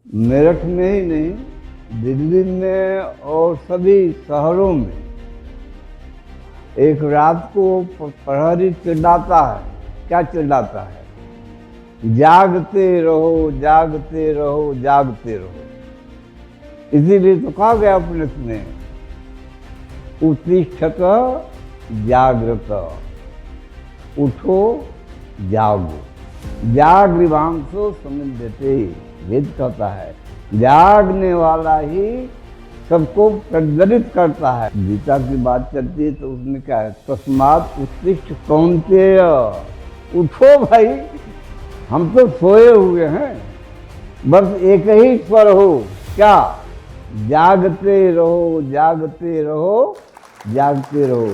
मेरठ में ही नहीं, दिल्ली में और सभी शहरों में एक रात को प्रहरी चिल्लाता है। क्या चिल्लाता है? जागते रहो, जागते रहो, जागते रहो। इसीलिए तो कहा गया उपनिषद में, उत्तिष्ठत जागृत, उठो जागो, जागृवांसो समिध्यते। वेद कहता है जागने वाला ही सबको प्रज्वलित करता है। गीता की बात चलती है तो उसमें क्या है? तस्मात् उत्तिष्ठ कौन्तेय, उठो भाई, हम तो सोए हुए हैं, बस एक ही स्वर हो। क्या? जागते रहो, जागते रहो, जागते रहो।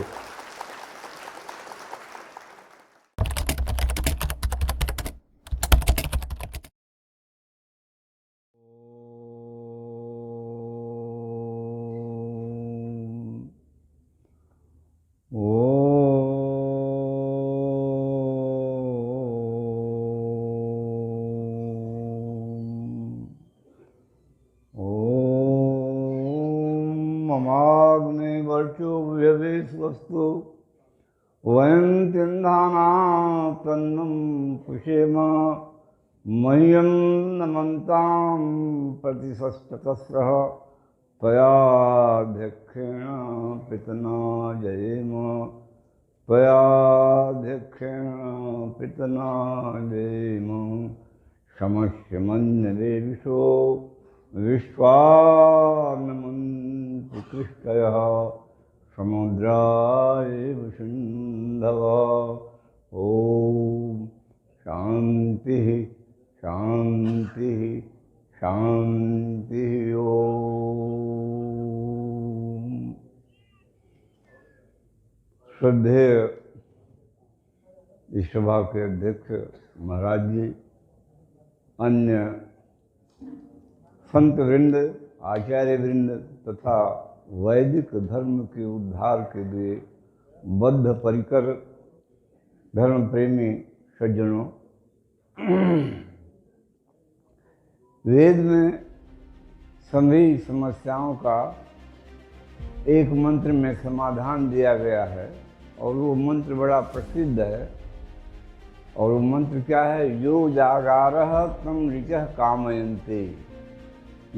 ममाग्ने वर्चो व्यवेस्वस्तु वयं तिन्धाना तन्नं पुषेम मह्यं नमन्तां प्रतिशस्ततस्रः त्वयाध्यक्षेण पितना जयेम, त्वयाध्यक्षेण पितना जयेम। शमस्य मन्यदेविषो विश्वानमन्ति कृष्टयः समुद्राय सिन्धवः। ओम शांति शांति शांति। ओम। श्रद्धेय इस सभा के अध्यक्ष महाराज जी, अन्य संत वृंद, आचार्य वृंद तथा वैदिक धर्म के उद्धार के लिए बद्ध परिकर धर्म प्रेमी सज्जनों, वेद में सभी समस्याओं का एक मंत्र में समाधान दिया गया है और वो मंत्र बड़ा प्रसिद्ध है। और वो मंत्र क्या है? यो जागारः तं ऋचः कामयन्ते,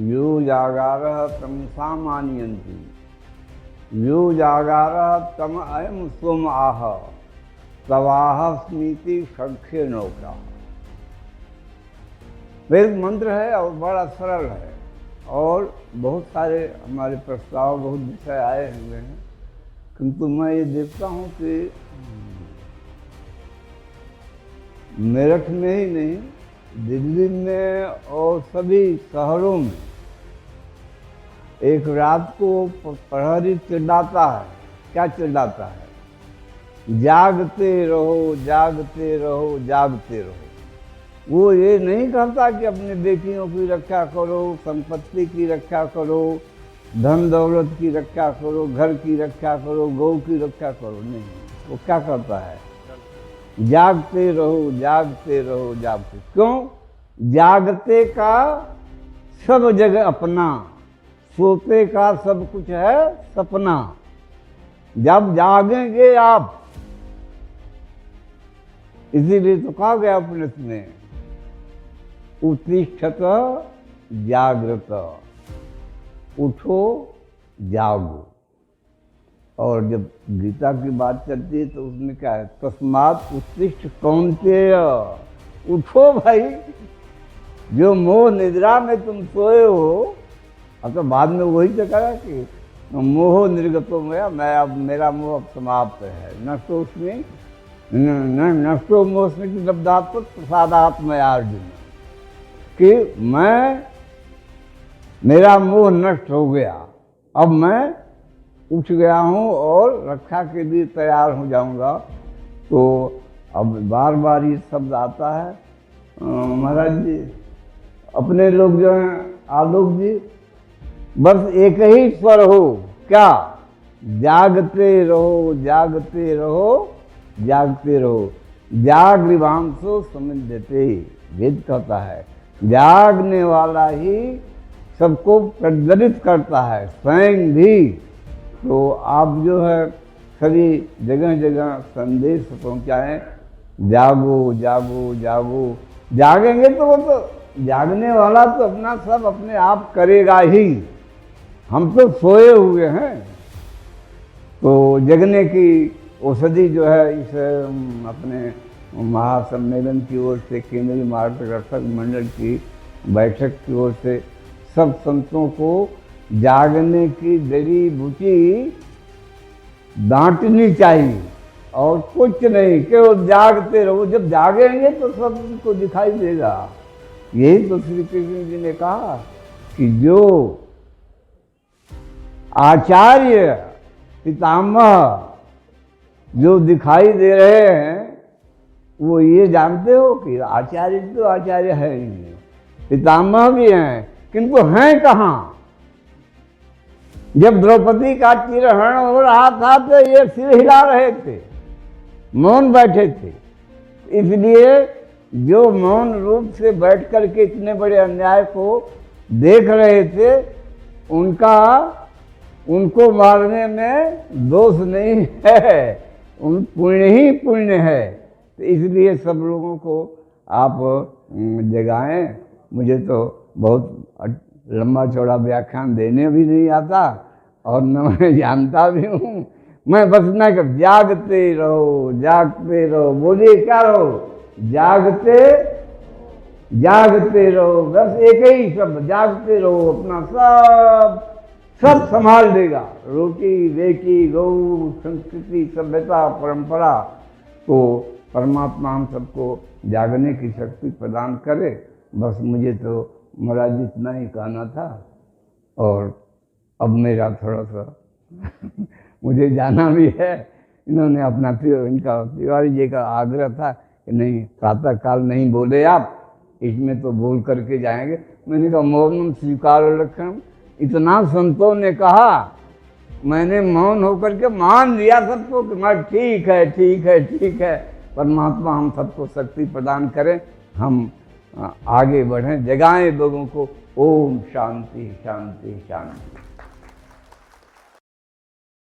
यो जागारः तं सामान्यन्ति, यो जागारः तम अयं सोम आह, तवाह स्मृति सख्य नौका। वेद मंत्र है और बड़ा सरल है और बहुत सारे हमारे प्रस्ताव, बहुत विषय आए हुए हैं, किंतु मैं ये देखता हूँ कि मेरठ में ही नहीं, दिल्ली में और सभी शहरों में एक रात को प्रहरी चिल्लाता है। क्या चिल्लाता है? जागते रहो, जागते रहो, जागते रहो। वो ये नहीं कहता कि अपने बेटियों की रक्षा करो, संपत्ति की रक्षा करो, धन दौलत की रक्षा करो, घर की रक्षा करो, गौ की रक्षा करो। नहीं, वो क्या करता है? जागते रहो, जागते रहो, जागते। क्यों? जागते का सब जगह अपना, सोते का सब कुछ है सपना। जब जागेंगे आप, इसीलिए तो कहा गया उपनिषद में, उत्तिष्ठत जागृत, उठो जागो। और जब गीता की बात चलती है तो उसमें क्या है? तस्मात् उत्तिष्ठ कौन्तेय, उठो भाई, जो मोह निद्रा में तुम सोए हो। अब तो बाद में वही तो कहा कि मोह निर्गतो मैं अब मेरा मोह अब समाप्त है। नष्टो उसमें नष्टो मोहस्मृति लब्धात् प्रसादात्मया अर्जुन, कि मेरा मोह नष्ट हो गया, अब मैं उठ गया हूँ और रक्षा के लिए तैयार हो जाऊंगा। तो अब बार बार ये शब्द आता है। महाराज जी, अपने लोग जो हैं, आलोक जी, बस एक ही स्वर हो। क्या? जागते रहो, जागते रहो, जागते रहो, जागृवांसो समिध्यते। वेद कहता है जागने वाला ही सबको प्रज्वलित करता है, स्वयं भी। तो आप जो है सभी जगह जगह संदेश पहुंचाएं, जागो जागो जागो। जागेंगे तो वो तो जागने वाला तो अपना सब अपने आप करेगा ही। हम तो सोए हुए हैं। तो जगने की औषधि जो है इस अपने महासम्मेलन की ओर से, केंद्रीय मार्गदर्शक मंडल की बैठक की ओर से सब संतों को जागने की जड़ी बूटी डांटनी चाहिए और कुछ नहीं, केवल जागते रहो। जब जागेंगे तो सब को दिखाई देगा। यही तो श्री कृष्ण जी ने कहा कि जो आचार्य पितामह जो दिखाई दे रहे हैं वो ये जानते हो कि आचार्य तो आचार्य है ही नहीं, पितामह भी हैं, किंतु हैं कहाँ? जब द्रौपदी का चिरहरण हो रहा था तो ये सिर हिला रहे थे, मौन बैठे थे। इसलिए जो मौन रूप से बैठ कर के इतने बड़े अन्याय को देख रहे थे, उनको मारने में दोष नहीं है, उन पुण्य ही पुण्य है। तो इसलिए सब लोगों को आप जगाएं। मुझे तो बहुत लंबा चौड़ा व्याख्यान देने भी नहीं आता और न मैं जानता भी हूँ। मैं बस ना कि जागते रहो जागते रहो, बोलिए क्या रहो? जागते जागते रहो, बस एक ही शब्द, जागते रहो। अपना सब संभाल देगा, रोटी बेटी गौ संस्कृति सभ्यता परंपरा। तो परमात्मा हम सबको जागने की शक्ति प्रदान करे। बस मुझे तो महाराज इतना ही कहना था। और अब मेरा थोड़ा सा मुझे जाना भी है। इन्होंने अपना इनका तिवारी जी का आग्रह था कि नहीं प्रातः काल नहीं बोले आप, इसमें तो बोल करके जाएंगे। मैंने कहा मौनम स्वीकार लक्षण, इतना संतों ने कहा, मैंने मौन होकर के मान लिया सबको कि मैं ठीक है ठीक है ठीक है। परमात्मा हम सबको शक्ति प्रदान करें, हम आगे बढ़ें, जगाएं लोगों को। ओम शांति शांति शांति।